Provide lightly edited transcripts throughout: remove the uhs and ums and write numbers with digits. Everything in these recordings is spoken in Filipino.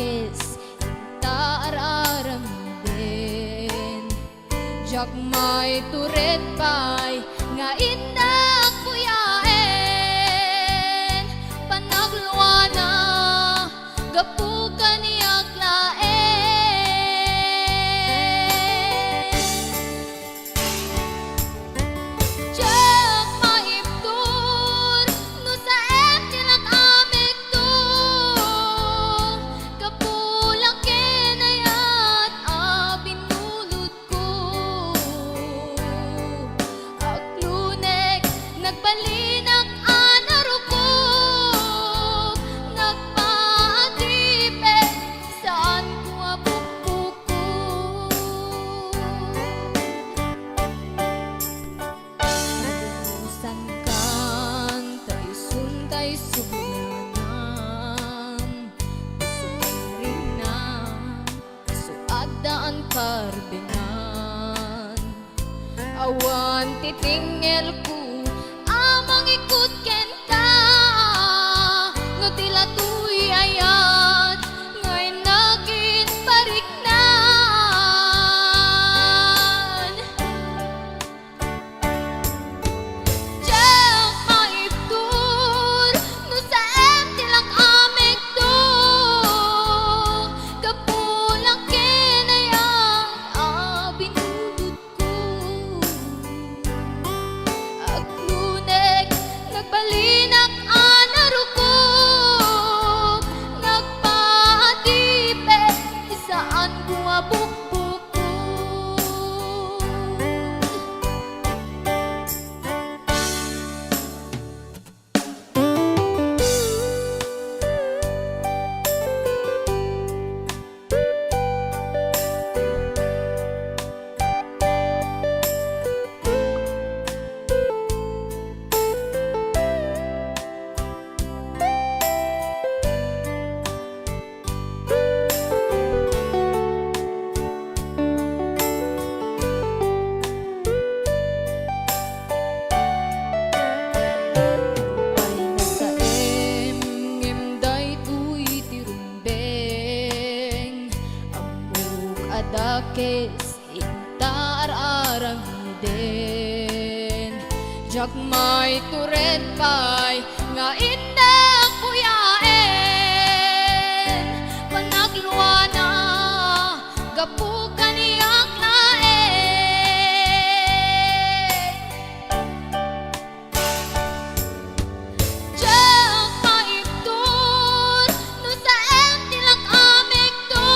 dakes taararam din jak may turet pay nga indak puyaen panagluana gapukan niyak laen jak maibtur no sa em tilak amik tu kapulang kenayat abinulod ko aklunek nagbalinak anaruko nagpaatipe saan ko abukbuko nagusan kan tay subulanam sumirinam suadaan karbinan awan titingel ko amang ikut ken ka nga tila tuy ayat ngay nagin pariknan jak maibtur no sa em tilak amik tu kapulang kenayat abinulod ko aglunek nagbalinak anaruko nagpaatipe isaan ko abukbuko ay nasa emday tuy tirumbeng amuk adakes intaararang hiden jak may turet pay nga indak puyaen panagluana gapukan niyak laen jak maibtur no sa em tilak amik tu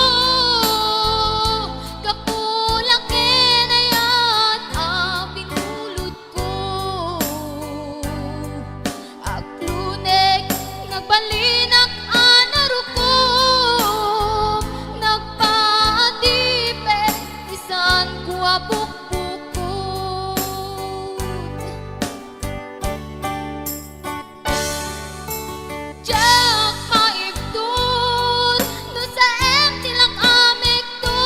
kapulang kenayat abinulod ko aklunek nagbalinak anaruko nagpaatipe isan ko abukbuko jak maibtur no sa em tilak amik tu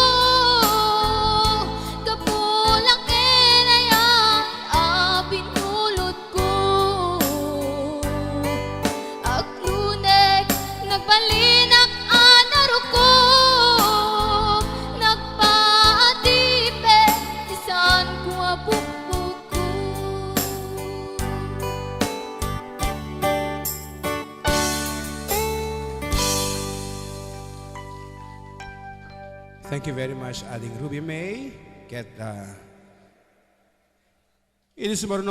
kapulang kenayat abinulod ko aklunek nagbalinak anaruko nagpaatipe isan ko abukbuko. Thank you very much, Aling Ruby May. Ini sumarunong